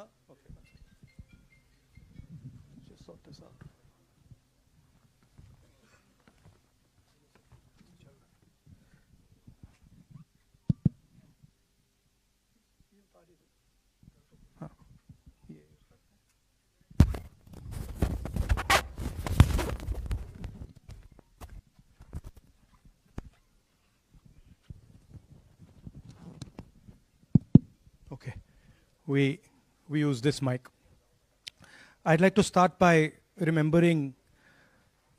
Huh? Okay. Just sort this out. Huh. Yeah. Okay. We use this mic. I'd like to start by remembering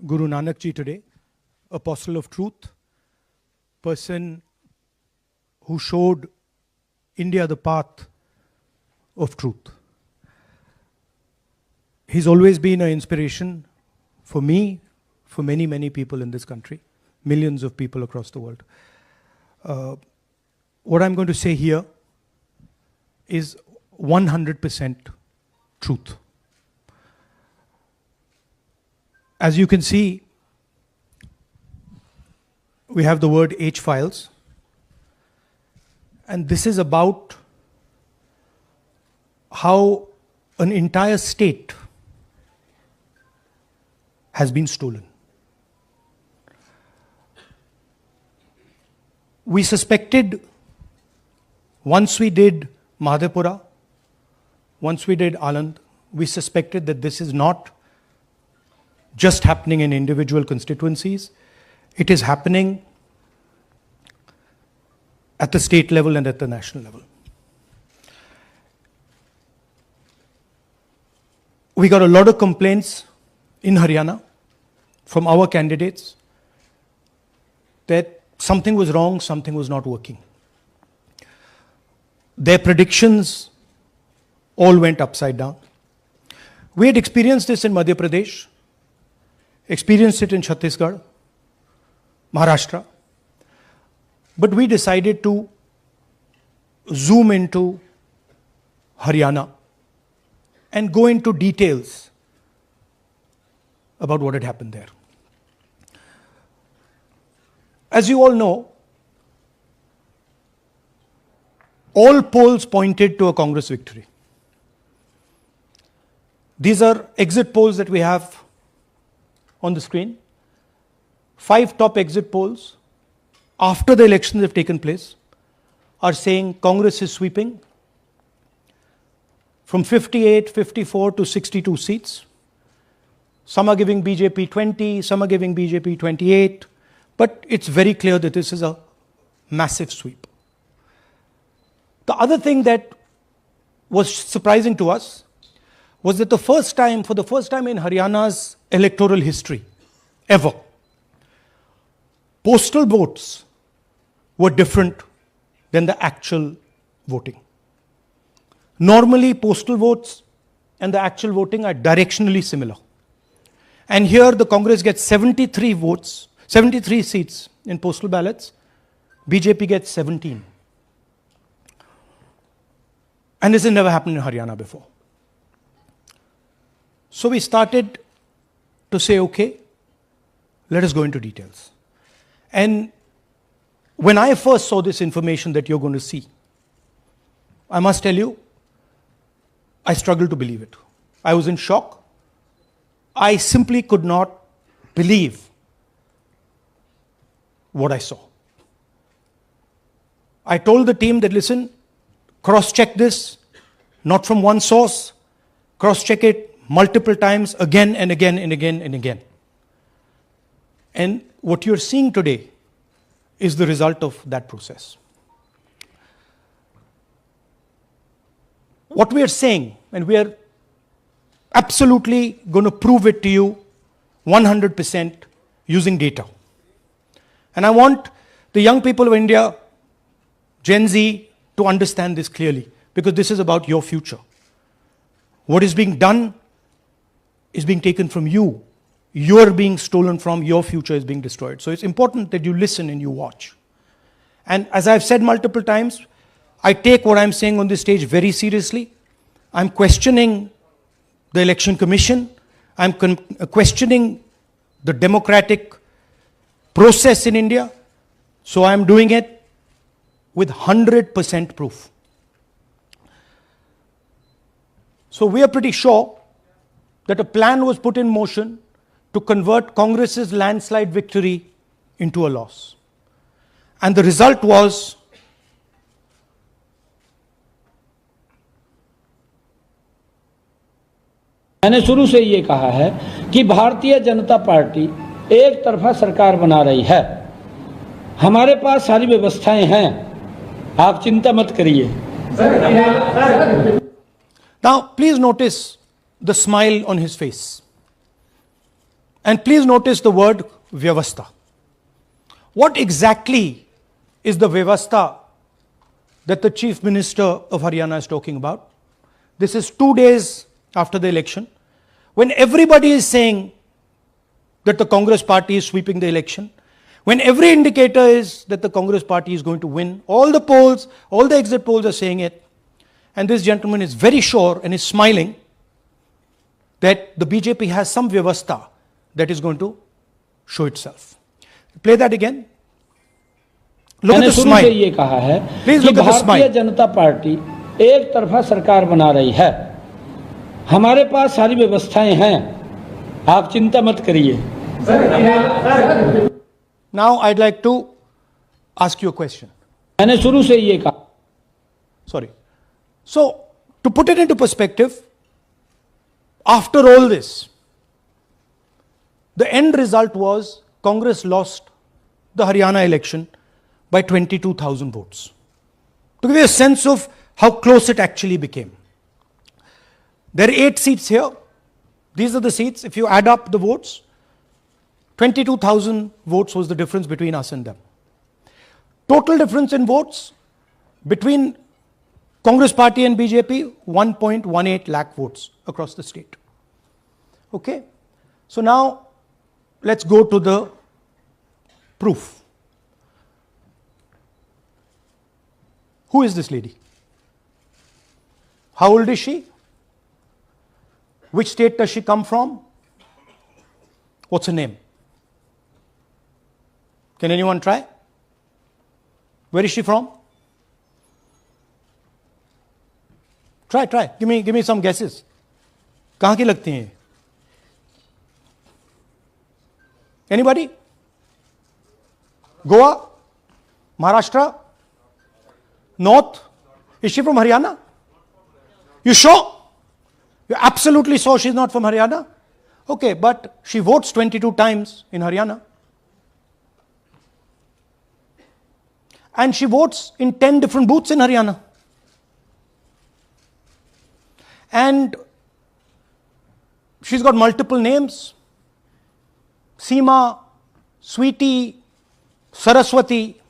Guru Nanak Ji today, apostle of truth, person who showed India the path of truth. He's always been an inspiration for me, for many, many people in this country, millions of people across the world. What I'm going to say here is 100% truth. As you can see, we have the word H files, and this is about how an entire state has been stolen. We suspected, once we did Madhepura, once we did Aland, we suspected that this is not just happening in individual constituencies, it is happening at the state level and at the national level. We got a lot of complaints in Haryana from our candidates that something was wrong, something was not working. Their predictions all went upside down. We had experienced this in Madhya Pradesh, experienced it in Chhattisgarh, Maharashtra, but we decided to zoom into Haryana and go into details about what had happened there. As you all know, all polls pointed to a Congress victory. These are exit polls that we have on the screen. 5 top exit polls after the elections have taken place are saying Congress is sweeping from 58, 54 to 62 seats. Some are giving BJP 20, some are giving BJP 28, but it's very clear that this is a massive sweep. The other thing that was surprising to us was that for the first time in Haryana's electoral history, ever, postal votes were different than the actual voting. Normally, postal votes and the actual voting are directionally similar. And here the Congress gets 73 votes, 73 seats in postal ballots, BJP gets 17. And this has never happened in Haryana before. So we started to say, okay, let us go into details. And when I first saw this information that you're going to see, I must tell you, I struggled to believe it. I was in shock. I simply could not believe what I saw. I told the team that, listen, cross-check this, not from one source, cross-check it multiple times, again and again and again and again. And what you're seeing today is the result of that process. What we are saying, and we are absolutely going to prove it to you 100% using data. And I want the young people of India, Gen Z, to understand this clearly, because this is about your future. What is being done is being taken from you. You're being stolen from, your future is being destroyed. So it's important that you listen and you watch. And as I've said multiple times, I take what I'm saying on this stage very seriously. I'm questioning the Election Commission. I'm questioning the democratic process in India. So I'm doing it with 100% proof. So we are pretty sure that a plan was put in motion to convert Congress's landslide victory into a loss. And the result was मैंने शुरू से ये कहा है कि Bharatiya Janata party एक तरफा सरकार बना रही है। हमारे पास सारी व्यवस्थाएं हैं, आप चिंता मत करिए। Now please notice the smile on his face. And please notice the word vyavastha. What exactly is the vyavastha that the Chief Minister of Haryana is talking about? This is 2 days after the election, when everybody is saying that the Congress party is sweeping the election, when every indicator is that the Congress party is going to win, all the polls, all the exit polls are saying it, and this gentleman is very sure and is smiling that the BJP has some vyavastha that is going to show itself. Play that again. Look at the smile. मैंने शुरू से ये कहा है कि Bharatiya Janata party एक तरफा सरकार बना रही है। हमारे पास सारी व्यवस्थाएं हैं, आप चिंता मत करिए। Now I'd like to ask you a question. मैंने शुरू से ये कहा। Sorry. So, to put it into perspective, after all this, the end result was Congress lost the Haryana election by 22,000 votes. To give you a sense of how close it actually became. There are 8 seats here. These are the seats. If you add up the votes, 22,000 votes was the difference between us and them. Total difference in votes between Congress party and BJP, 1.18 lakh votes across the state. Okay? So now, let's go to the proof. Who is this lady? How old is she? Which state does she come from? What's her name? Can anyone try? Where is she from? Try. Give me some guesses. कहाँ की लगती हैं? Anybody? Goa? Maharashtra? North? Is she from Haryana? You sure? You're absolutely sure she's not from Haryana? Okay, but she votes 22 times in Haryana. And she votes in 10 different booths in Haryana. And she's got multiple names. Seema, Sweetie, Saraswati,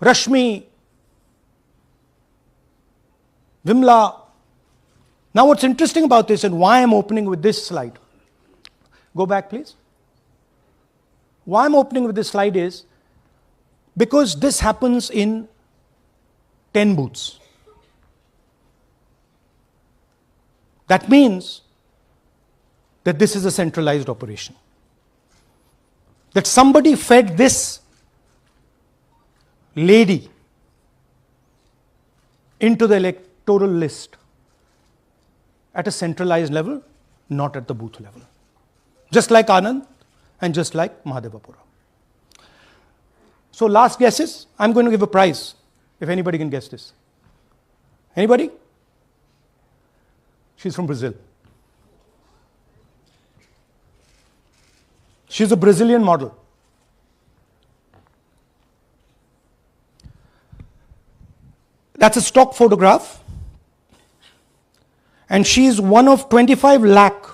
Rashmi, Vimla. Now what's interesting about this and why I'm opening with this slide. Go back please. Why I'm opening with this slide is because this happens in 10 booths. That means that this is a centralized operation. That somebody fed this lady into the electoral list at a centralized level, not at the booth level. Just like Anand and just like Mahadevapura. So last guesses, I'm going to give a prize if anybody can guess this. Anybody? She's from Brazil. She's a Brazilian model. That's a stock photograph. And she's one of 25 lakh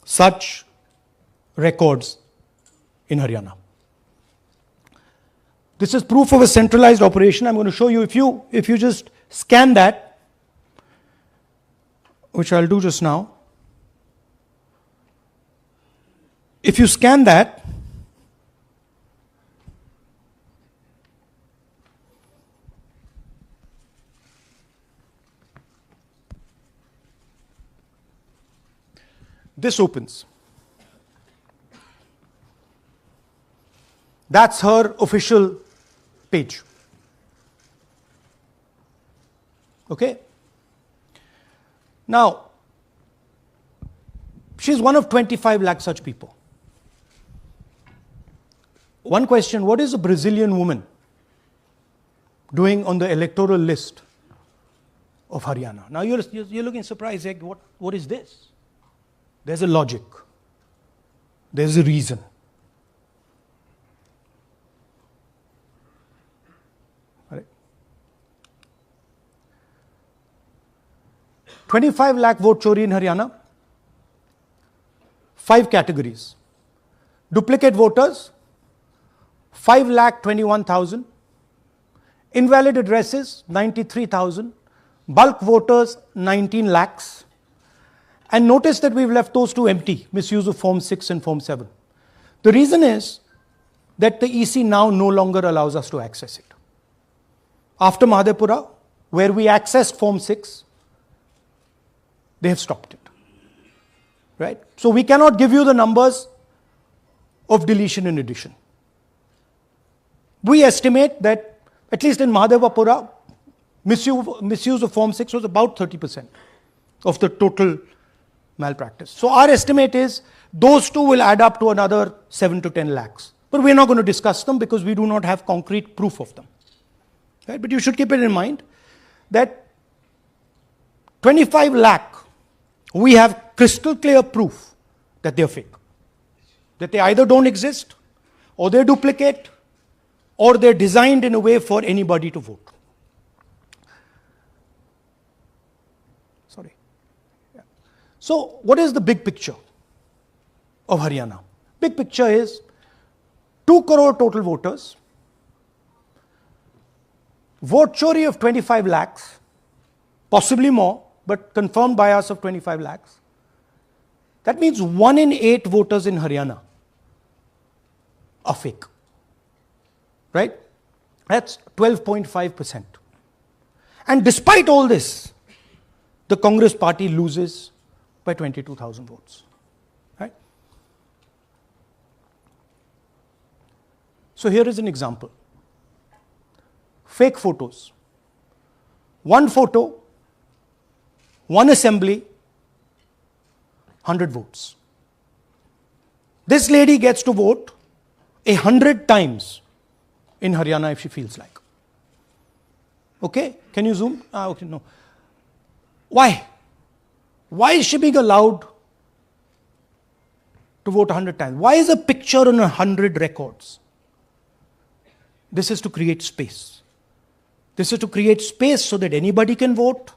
such records in Haryana. This is proof of a centralized operation. I'm going to show you, if you just scan that, which I'll do just now. If you scan that, this opens. That's her official page. Okay? Now, she's one of 25 lakh such people. One question, what is a Brazilian woman doing on the electoral list of Haryana? Now you're looking surprised, like, what is this? There's a logic. There's a reason. Right. 25 lakh vote chori in Haryana. 5 categories. Duplicate voters, 5,21,000. Invalid addresses, 93,000. Bulk voters, 19 lakhs. And notice that we've left those two empty, misuse of Form 6 and Form 7. The reason is that the EC now no longer allows us to access it. After Madhepura, where we accessed Form 6, they have stopped it. Right? So we cannot give you the numbers of deletion and addition. We estimate that, at least in Madhepura, misuse of Form 6 was about 30% of the total malpractice. So our estimate is those two will add up to another 7 to 10 lakhs. But we're not going to discuss them because we do not have concrete proof of them. Right? But you should keep it in mind that 25 lakh, we have crystal clear proof that they're fake. That they either don't exist, or they're duplicate, or they're designed in a way for anybody to vote. Sorry. Yeah. So, what is the big picture of Haryana? Big picture is 2 crore total voters, vote chori of 25 lakhs, possibly more, but confirmed bias of 25 lakhs. That means 1 in 8 voters in Haryana are fake. Right? That's 12.5%. And despite all this, the Congress party loses by 22,000 votes. Right? So here is an example. Fake photos. One photo, one assembly, 100 votes. This lady gets to vote 100 times in Haryana if she feels like. Okay? Can you zoom? Okay, no. Why? Why is she being allowed to vote 100 times? Why is a picture on 100 records? This is to create space. This is to create space so that anybody can vote,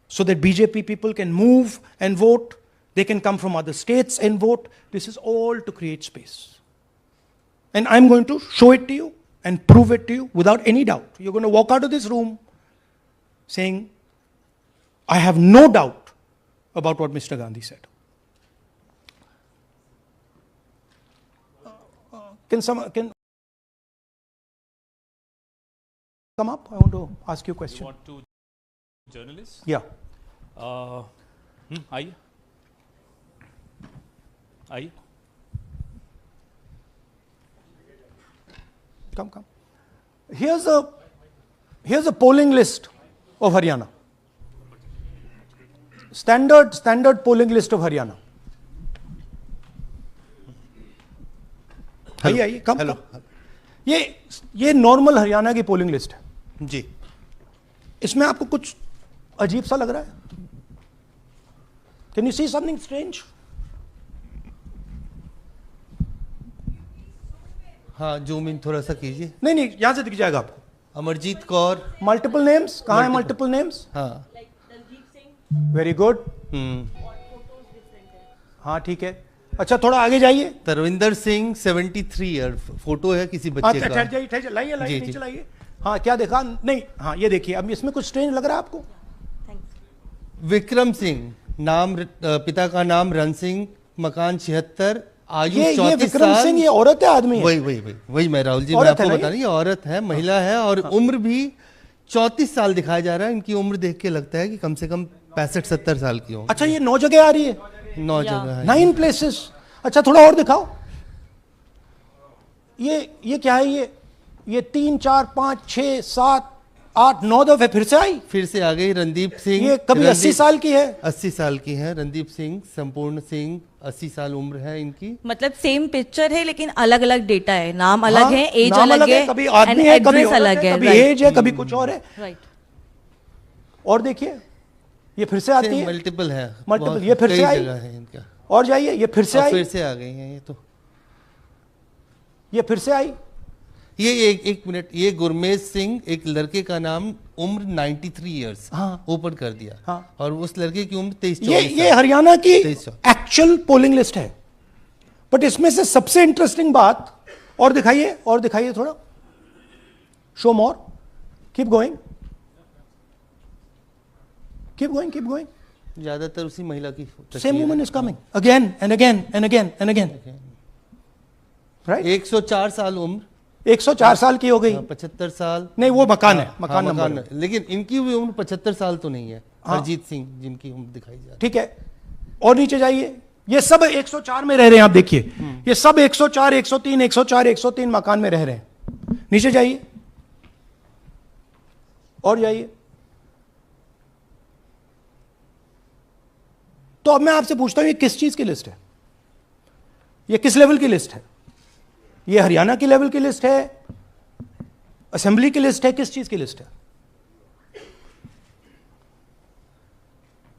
so that BJP people can move and vote. They can come from other states and vote. This is all to create space. And I'm going to show it to you and prove it to you without any doubt. You're going to walk out of this room saying, I have no doubt about what Mr. Gandhi said. Can come up? I want to ask you a question. You want to journalists? Yeah. Aye. Aye. Come. Here's a polling list of Haryana. Standard polling list of Haryana. आइए come hello ये normal Haryana की polling list है जी। इसमें आपको कुछ अजीब सा लग रहा है? Can you see something strange? हाँ, जूम इन थोड़ा सा कीजिए। नहीं यहां से दिख जाएगा आपको। अमरजीत कौर, मल्टीपल नेम्स, कहाँ है मल्टीपल नेम्स? हाँ वेरी गुड। हाँ ठीक है। अच्छा थोड़ा आगे जाइए। तरविंदर सिंह 73 ईयर, फोटो है किसी बच्चे का। ठहर जाइए लाइए नीचे लाइए। हाँ क्या देखा? नहीं हाँ ये देखिए, अब इसमें कुछ स्ट्रेंज लग रहा है आपको? विक्रम सिंह, नाम पिता का नाम रन सिंह, मकान 76, आयु 34 साल। विक्रम सिंह ये औरत है आदमी है? वही मैं राहुल जी, मैं आपको बता रही, औरत है, महिला है, और उम्र भी 34 साल दिखाया जा रहा है। इनकी उम्र देख के लगता है कि कम से कम 65-70 साल की होंगी। अच्छा ये 9 जगह आ रही है? 9 जगह है। 9 प्लेसेस। अच्छा थोड़ा और दिखाओ। ये क्या है? ये 3, 4, 5, 6, 7, 8-9 दफे फिर से आई। फिर से आ गई रणदीप सिंह। ये कभी 80 साल की है, 80 साल की है रणदीप सिंह, संपूर्ण सिंह, 80 साल उम्र है इनकी। मतलब सेम पिक्चर है लेकिन अलग अलग डेटा है, नाम अलग हाँ, है, एज नाम अलग है, कभी आदमी है, कभी औरत अलग है, कभी right. एज है, कभी कुछ और है। राइट। और देखिए ये फिर से आती है, मल्टीपल है, मल्टीपल, ये फिर से आई, जगह है इनका। और जाइए ये फिर से आई, फिर से आ गई हैं ये तो। ये फिर से आई। ये एक मिनट, ये गुरमेज सिंह, एक लड़के का नाम, उम्र 93 इयर्स हाँ। ओपन कर दिया। हाँ। और उस लड़के की उम्र 23 ये हरियाणा की 23। एक्चुअल पोलिंग लिस्ट है। बट इसमें से सबसे इंटरेस्टिंग बात, और दिखाइए थोड़ा, शो मोर, keep going, keep going, keep going. ज्यादातर उसी महिला की same woman is coming again and again and again and again, right. 104 साल उम्र, 104 साल की हो गई। 75 साल नहीं, वो मकान है, हाँ, मकान नंबर है। लेकिन इनकी भी उम्र 75 साल तो नहीं है। हाँ। हरजीत सिंह जिनकी उम्र दिखाई जा रही है। ठीक है, और नीचे जाइए, ये सब 104 में रह रहे हैं, आप देखिए ये सब 104, 103, 104, 103 मकान में रह रहे हैं। नीचे जाइए और जाइए। तो अब मैं आपसे पूछता हूं, ये किस चीज की लिस्ट है? ये किस लेवल की लिस्ट है? ये हरियाणा की लेवल की लिस्ट है, असेंबली की लिस्ट है, किस चीज की लिस्ट है?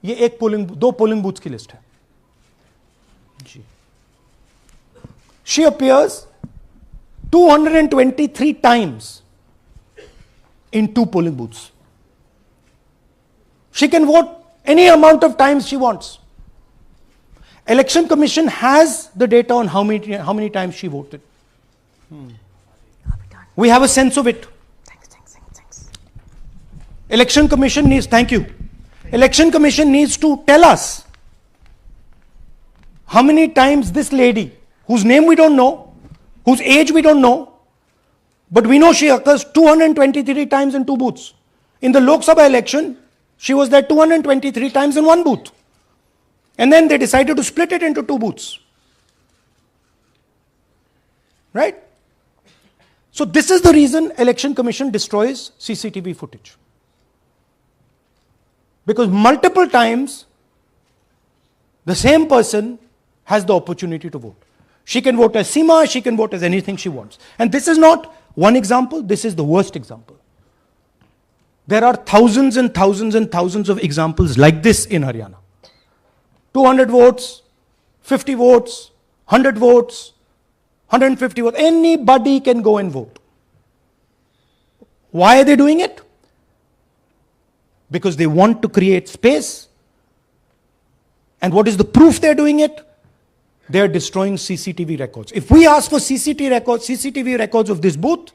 ये दो पोलिंग बूथ्स की लिस्ट है जी। She appears 223 times in 2 polling booths. She can vote any amount of times she wants. Election Commission has the data on how many times she voted. We have a sense of it. Thanks. Election Commission needs, thank you. Election Commission needs to tell us how many times this lady, whose name we don't know, whose age we don't know, but we know she occurs 223 times in 2 booths. In the Lok Sabha election, she was there 223 times in 1 booth. And then they decided to split it into 2 booths. Right? So this is the reason Election Commission destroys CCTV footage. Because multiple times, the same person has the opportunity to vote. She can vote as Seema, she can vote as anything she wants. And this is not one example, this is the worst example. There are thousands and thousands and thousands of examples like this in Haryana. 200 votes, 50 votes, 100 votes, 150 votes. Anybody can go and vote. Why are they doing it? Because they want to create space. And what is the proof they're doing it? They are destroying CCTV records. If we ask for CCTV records of this booth,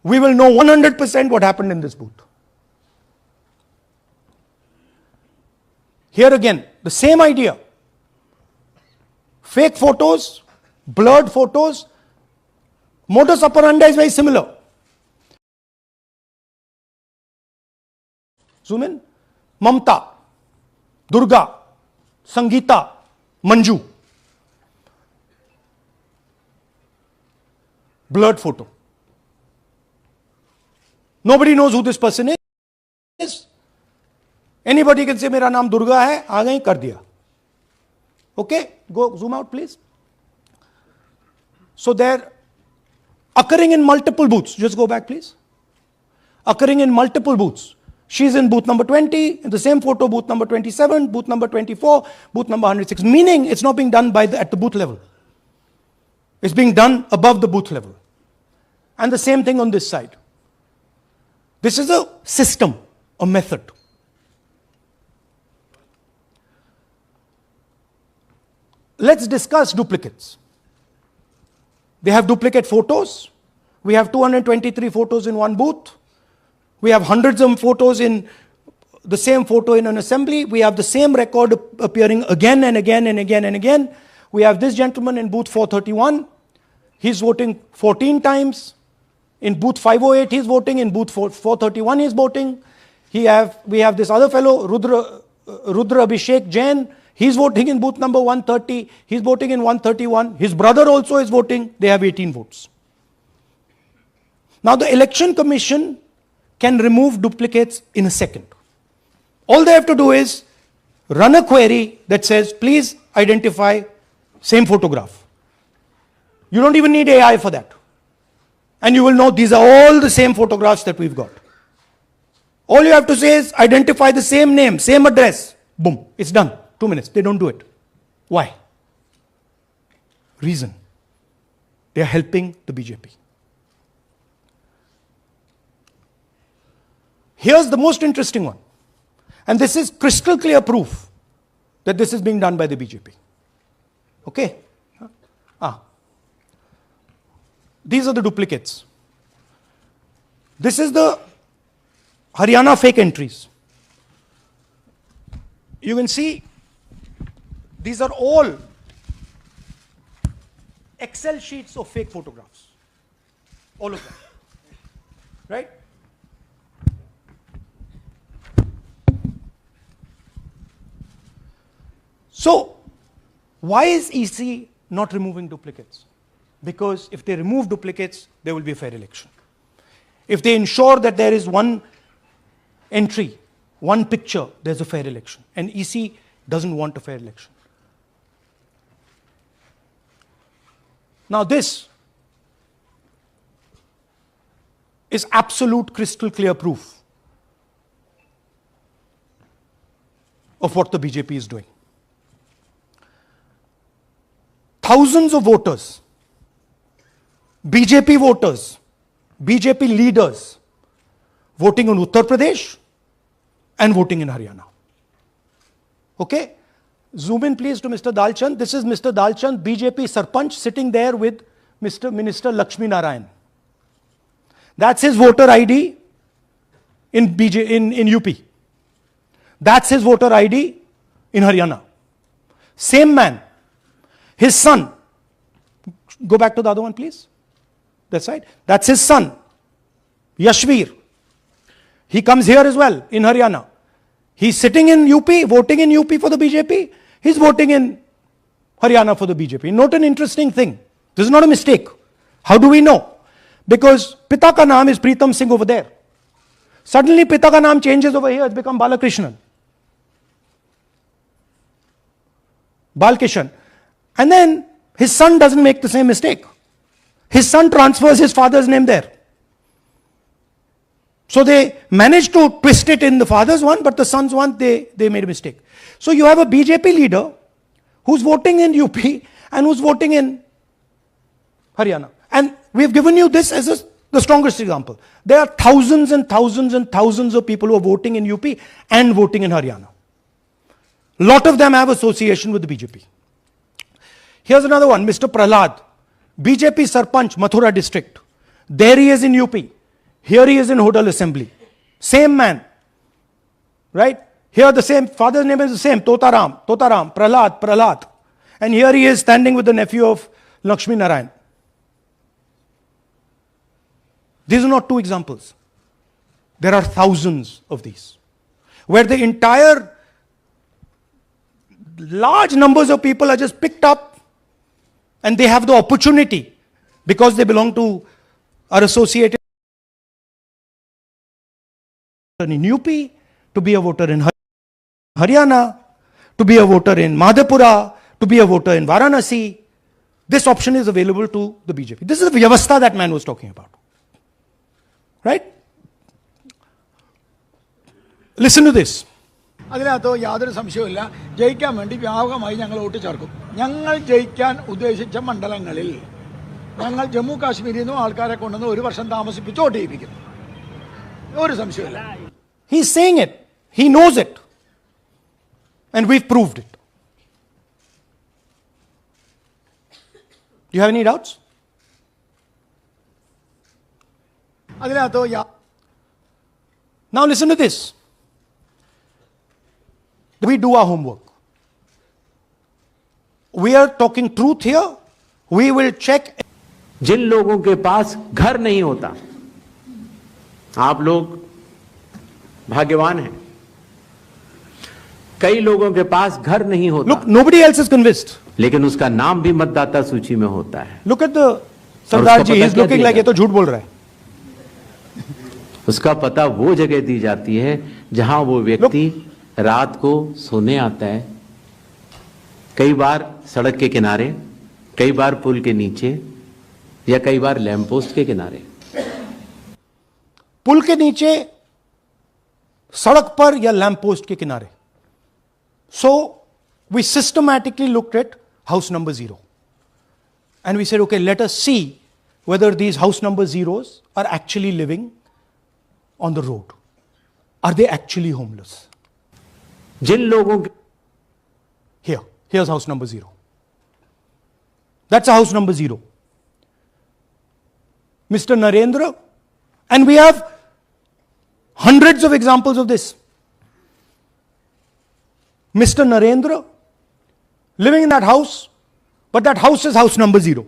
we will know 100% what happened in this booth. Here again, the same idea. Fake photos, blurred photos, modus operandi is very similar. Zoom in. Mamta, Durga, Sangeeta, Manju. Blurred photo. Nobody knows who this person is. Anybody can say, मेरा नाम दुर्गा है, आ गई, कर दिया. Okay, go zoom out please. So they're occurring in multiple booths. Just go back please. Occurring in multiple booths. She's in booth number 20, in the same photo, booth number 27, booth number 24, booth number 106. Meaning it's not being done at the booth level. It's being done above the booth level. And the same thing on this side. This is a system, a method. Let's discuss duplicates. They have duplicate photos. We have 223 photos in 1 booth. We have hundreds of photos in the same photo in an assembly. We have the same record appearing again and again and again and again. We have this gentleman in booth 431. He's voting 14 times. In booth 508, he's voting. In booth 431, he's voting. We have this other fellow, Rudra Abhishek Jain. He's voting in booth number 130. He's voting in 131. His brother also is voting. They have 18 votes. Now the Election Commission can remove duplicates in a second. All they have to do is run a query that says, please identify same photograph. You don't even need AI for that. And you will know these are all the same photographs that we've got. All you have to say is identify the same name, same address. Boom, it's done. 2 minutes. They don't do it. Why? Reason. They are helping the BJP. Here's the most interesting one. And this is crystal clear proof that this is being done by the BJP. Okay? These are the duplicates. This is the Haryana fake entries. You can see these are all Excel sheets of fake photographs. All of them. Right? So, why is EC not removing duplicates? Because if they remove duplicates, there will be a fair election. If they ensure that there is one entry, one picture, there's a fair election. And EC doesn't want a fair election. Now this is absolute crystal clear proof of what the BJP is doing. Thousands of voters, BJP voters, BJP leaders voting in Uttar Pradesh and voting in Haryana. Okay? Zoom in please to Mr. Dalchand. This is Mr. Dalchand, BJP Sarpanch, sitting there with Mr. Minister Lakshmi Narayan. That's his voter ID in UP. That's his voter ID in Haryana. Same man. His son. Go back to the other one, please. That's right. That's his son, Yashveer. He comes here as well in Haryana. He's sitting in UP, voting in UP for the BJP. He's voting in Haryana for the BJP. Note an interesting thing. This is not a mistake. How do we know? Because Pita ka naam is Pritam Singh over there. Suddenly Pita ka naam changes over here. It's become Balakrishnan. Balkishan. And then his son doesn't make the same mistake. His son transfers his father's name there. So they managed to twist it in the father's one, but the son's one, they made a mistake. So you have a BJP leader who's voting in UP and who's voting in Haryana. And we've given you this as the strongest example. There are thousands and thousands and thousands of people who are voting in UP and voting in Haryana. A lot of them have association with the BJP. Here's another one, Mr. Prahlad, BJP Sarpanch, Mathura district. There he is in UP. Here he is in Hodal Assembly. Same man. Right? Here the same, father's name is the same, Totaram, Prahlad. And here he is standing with the nephew of Lakshmi Narayan. These are not two examples. There are thousands of these. Where the entire large numbers of people are just picked up and they have the opportunity because they belong to, are associated in UP, to be a voter in Haryana, to be a voter in Madhepura, to be a voter in Varanasi. This option is available to the BJP. This is the Vyavastha that man was talking about. Right? Listen to this. അതിനകത്ത് യാതൊരു സംശയവുമില്ല. ജയിക്കാൻ വേണ്ടി വ്യാപകമായി ഞങ്ങൾ vote ചേർക്കും. ഞങ്ങൾ ജയിക്കാൻ ഉദ്ദേശിച്ച മണ്ഡലങ്ങളിൽ ഞങ്ങൾ ജമ്മു കാശ്മീരിൽ നിന്നും ആൾക്കാരെ കൊണ്ടുവന്ന് ഒരു വർഷം താമസിപ്പിച്ച് വോട്ട് ചെയ്യിപ്പിക്കും. ഒരു സംശയവുമില്ല. He's saying it. He knows it. And we've proved it. Do you have any doubts? അതിനകത്ത് Now listen to this. We do our homework. We are talking truth here. We will check. जिन लोगों के पास घर नहीं होता, आप लोग भाग्यवान हैं. कई लोगों के पास घर नहीं होता. Look, nobody else is convinced. लेकिन उसका नाम भी मतदाता सूची में होता है. Look at the Sardar ji. He's looking like ये तो झूठ बोल रहा है. उसका पता वो जगह दी जाती है जहां वो व्यक्ति रात को सोने आता है, कई बार सड़क के किनारे, कई बार पुल के नीचे, या कई बार लैंप पोस्ट के किनारे। पुल के नीचे, सड़क पर या लैंप पोस्ट के किनारे। So we systematically looked at house number 0 and we said, okay, let us see whether these house number zeros are actually living on the road. Are they actually homeless? जिन लोगों के Here's house number 0. That's a house number 0. Mr. Narendra, and we have hundreds of examples of this. Mr. Narendra living in that house, but that house is house number 0.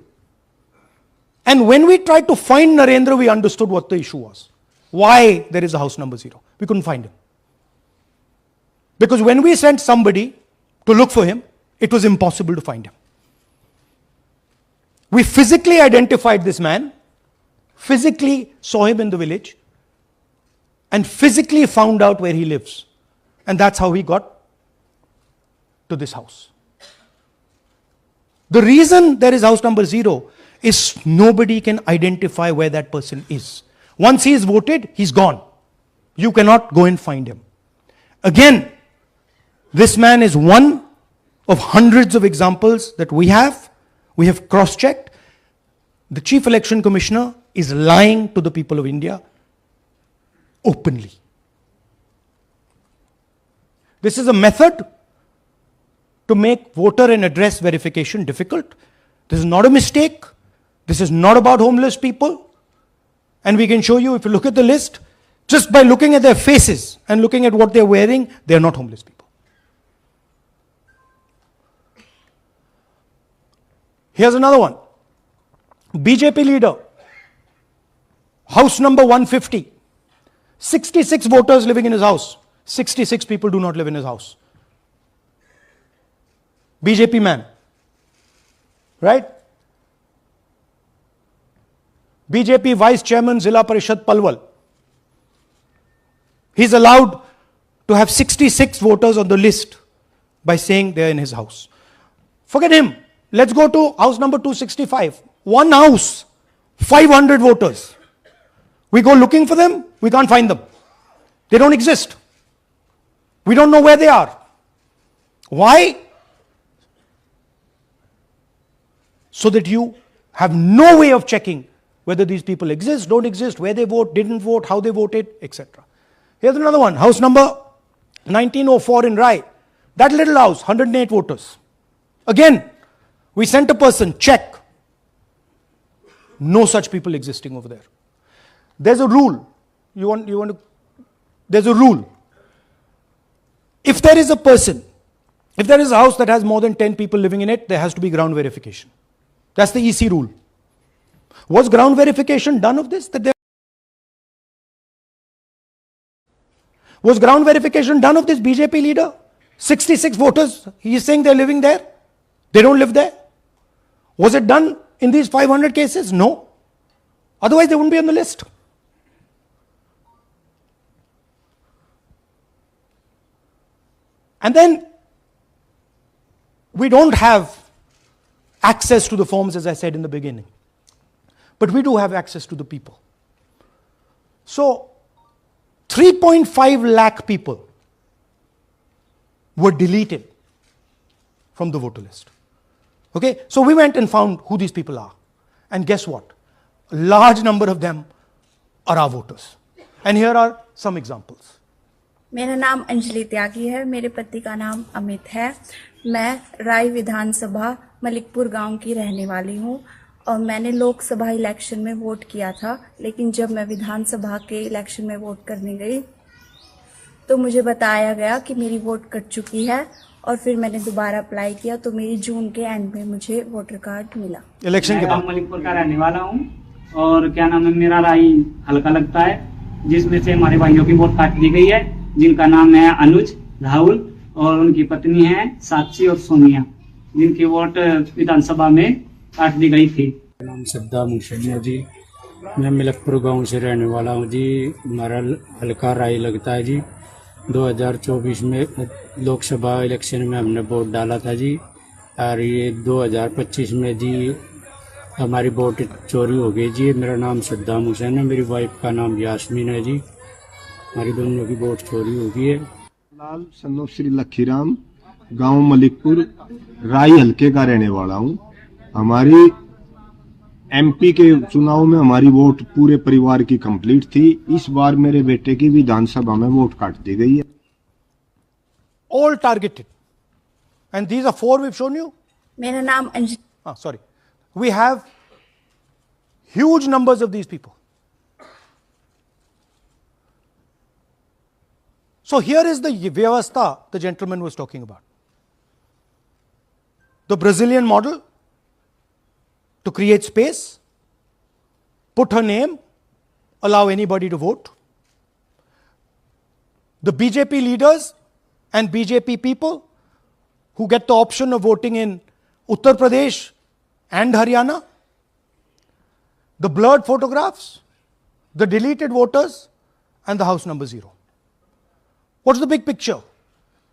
And when we tried to find Narendra, we understood what the issue was. Why there is a house number 0. We couldn't find him. Because when we sent somebody to look for him, it was impossible to find him. We physically identified this man, physically saw him in the village, and physically found out where he lives. And that's how we got to this house. The reason there is house number 0 is nobody can identify where that person is. Once he is voted, he's gone. You cannot go and find him. Again, this man is one of hundreds of examples that we have. We have cross-checked. The Chief Election Commissioner is lying to the people of India openly. This is a method to make voter and address verification difficult. This is not a mistake. This is not about homeless people. And we can show you, if you look at the list, just by looking at their faces and looking at what they're wearing, they're not homeless people. Here's another one. BJP leader, house number 150. 66 voters living in his house. 66 people do not live in his house. BJP man, right? BJP Vice Chairman Zilla Parishad Palwal. He's allowed to have 66 voters on the list by saying they're in his house. Forget him. Let's go to house number 265. One house, 500 voters. We go looking for them, we can't find them. They don't exist. We don't know where they are. Why? So that you have no way of checking whether these people exist, don't exist, where they vote, didn't vote, how they voted, etc. Here's another one, house number 1904 in Rai. That little house, 108 voters. Again, we sent a person, check. No such people existing over there. There's a rule. There's a rule. If there is a person, if there is a house that has more than 10 people living in it, there has to be ground verification. That's the EC rule. Was ground verification done of this? Was ground verification done of this BJP leader? 66 voters, he is saying they're living there. They don't live there. Was it done in these 500 cases? No. Otherwise they wouldn't be on the list. And then we don't have access to the forms, as I said in the beginning. But we do have access to the people. So 3.5 lakh people were deleted from the voter list. Okay, so we went and found who these people are. And guess what? A large number of them are our voters. And here are some examples. मेरा नाम अंजलि त्यागी है, मेरे पति का नाम अमित है। मैं राय विधानसभा मलिकपुर गांव की रहने वाली हूं और मैंने लोकसभा इलेक्शन में वोट किया था, लेकिन जब मैं विधानसभा के इलेक्शन में वोट करने गई तो मुझे बताया गया कि मेरी वोट कट चुकी है और फिर मैंने दोबारा अप्लाई किया तो मेरी जून के एंड में मुझे वोटर कार्ड मिला। इलेक्शन के बाद मलिकपुर का रहने वाला हूं और क्या नाम है, मेरा राय हल्का लगता है, जिसमें से हमारे भाइयों की वोट काट दी गई है, जिनका नाम है अनुज, राहुल और उनकी पत्नी है साक्षी और सोनिया, जिनकी वोट विधानसभा में काट दी गई थी। नाम श्रद्धा मुंशिया जी मैं मलिकपुर गांव से रहने वाला हूं जी। हमारा हल्का राय लगता है जी। 2024 में लोकसभा इलेक्शन में हमने वोट डाला था जी, और ये 2025 में जी हमारी वोट चोरी हो गई जी। मेरा नाम सद्दाम हुसैन है, मेरी वाइफ का नाम यास्मीन है जी। हमारी दोनों की वोट चोरी हो गई है। लाल सन्नो श्री लखीराम, गांव मलिकपुर, राई हल्के का रहने वाला हूं। हमारी एमपी के चुनाव में हमारी वोट पूरे परिवार की कंप्लीट थी। इस बार मेरे बेटे की विधानसभा में वोट काट दी गई है। All targeted. And these are 4 we've shown you. मेरा नाम Anjali. Sorry. We have huge numbers of these people. So here is the vyavastha the gentleman was talking about. The Brazilian model to create space, put her name, allow anybody to vote. The BJP leaders and BJP people who get the option of voting in Uttar Pradesh and Haryana, the blurred photographs, the deleted voters, and the house number 0. What's the big picture?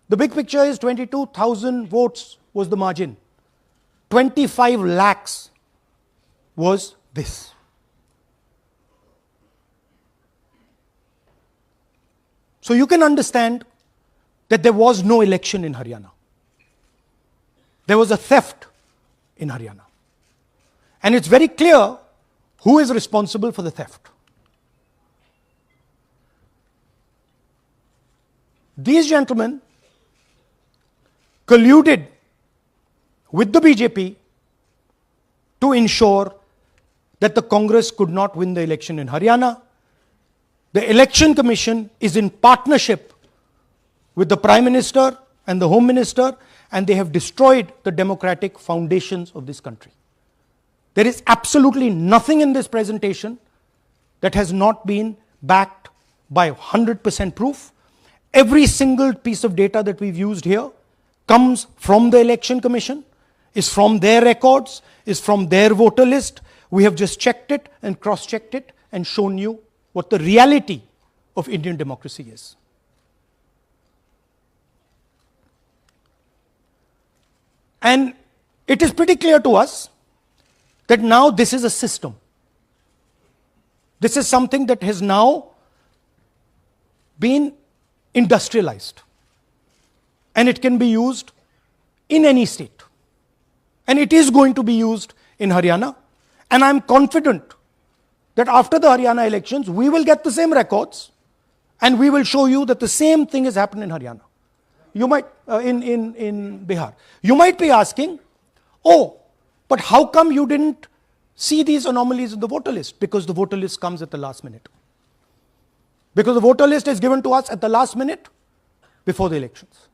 The big picture is 22,000 votes was the margin. 25 lakhs was this. So you can understand that there was no election in Haryana. There was a theft in Haryana. And it's very clear who is responsible for the theft. These gentlemen colluded with the BJP to ensure that the Congress could not win the election in Haryana. The Election Commission is in partnership with the Prime Minister and the Home Minister, and they have destroyed the democratic foundations of this country. There is absolutely nothing in this presentation that has not been backed by 100% proof. Every single piece of data that we've used here comes from the Election Commission, is from their records, is from their voter list. We have just checked it and cross-checked it and shown you what the reality of Indian democracy is. And it is pretty clear to us that now this is a system. This is something that has now been industrialized. And it can be used in any state. And it is going to be used in Haryana. And I'm confident that after the Haryana elections, we will get the same records and we will show you that the same thing has happened in Haryana. You might, in Bihar. You might be asking, oh, but how come you didn't see these anomalies in the voter list? Because the voter list comes at the last minute. Because the voter list is given to us at the last minute before the elections.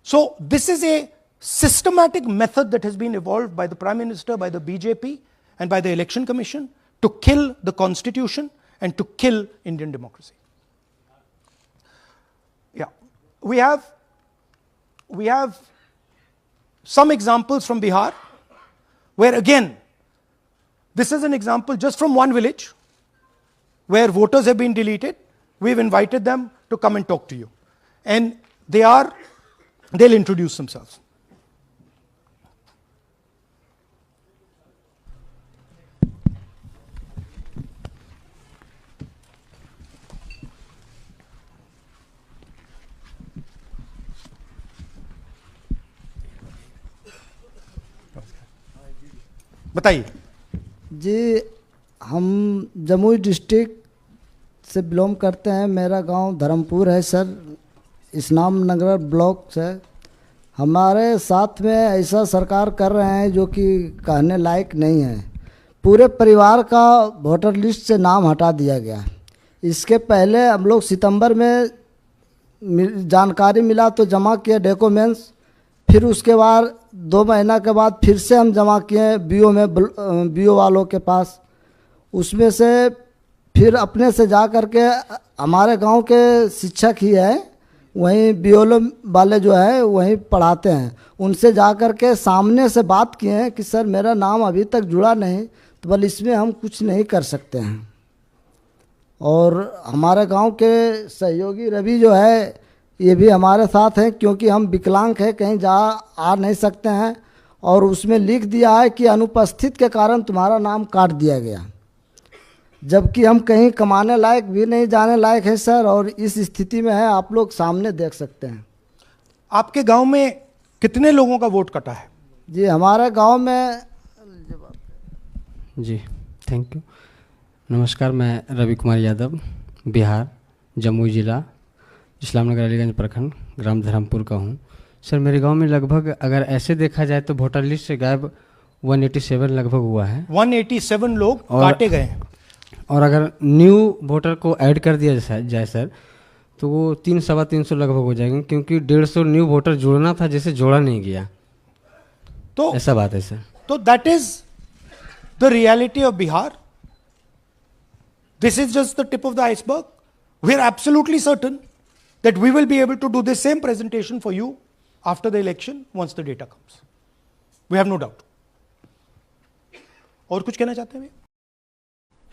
So this is a systematic method that has been evolved by the Prime Minister, by the BJP, and by the Election Commission to kill the Constitution and to kill Indian democracy. Yeah, we have some examples from Bihar where again, this is an example just from one village where voters have been deleted. We've invited them to come and talk to you. And they'll introduce themselves. बताइए जी। हम Jamui district से belong करते हैं। मेरा गांव धर्मपुर है sir, इस्लाम नगर block से। हमारे साथ में ऐसा सरकार कर रहे हैं जो कि कहने लायक नहीं है। पूरे परिवार का वोटर लिस्ट से नाम हटा दिया गया। इसके पहले हम लोग सितंबर में जानकारी मिला तो जमा किए डॉक्यूमेंट्स, फिर उसके बाद 2 महीना के बाद फिर से हम जमा किए बीओ वालों के पास। उसमें से फिर अपने से जा कर के हमारे गांव के शिक्षक ही हैं, वहीं बीओ वाले जो है वहीं पढ़ाते हैं, उनसे जा कर के सामने से बात किए हैं कि सर मेरा नाम अभी तक जुड़ा नहीं, तो बल इसमें हम कुछ नहीं कर सकते हैं। और हमारे गांव के सहयोगी रवि जो है ये भी हमारे साथ हैं, क्योंकि हम विकलांग हैं, कहीं जा आ नहीं सकते हैं, और उसमें लिख दिया है कि अनुपस्थित के कारण तुम्हारा नाम काट दिया गया, जबकि हम कहीं कमाने लायक भी नहीं जाने लायक हैं सर, और इस स्थिति में है, आप लोग सामने देख सकते हैं। आपके गांव में कितने लोगों का वोट कटा है? जी हमारे गांव में जी थैंक यू। नमस्कार, मैं रवि कुमार यादव, बिहार, जमुई जिला, इस्लामनगर अलीगंज प्रखंड, ग्राम धरमपुर का हूँ। सर मेरे गांव में लगभग अगर ऐसे देखा जाए तो वोटर लिस्ट से गायब 187 लगभग हुआ है। 187 लोग काटे गए हैं। और अगर न्यू वोटर को ऐड कर दिया जाए सर, तो वो 300-325 लगभग हो जाएंगे, क्योंकि 150 न्यू वोटर जोड़ना था जिसे जोड़ा नहीं गया। तो ऐसा बात है सर। तो that is the reality of Bihar. This is just the tip of the iceberg. We are absolutely certain that we will be able to do this same presentation for you after the election once the data comes. We have no doubt. और कुछ कहना चाहते हैं?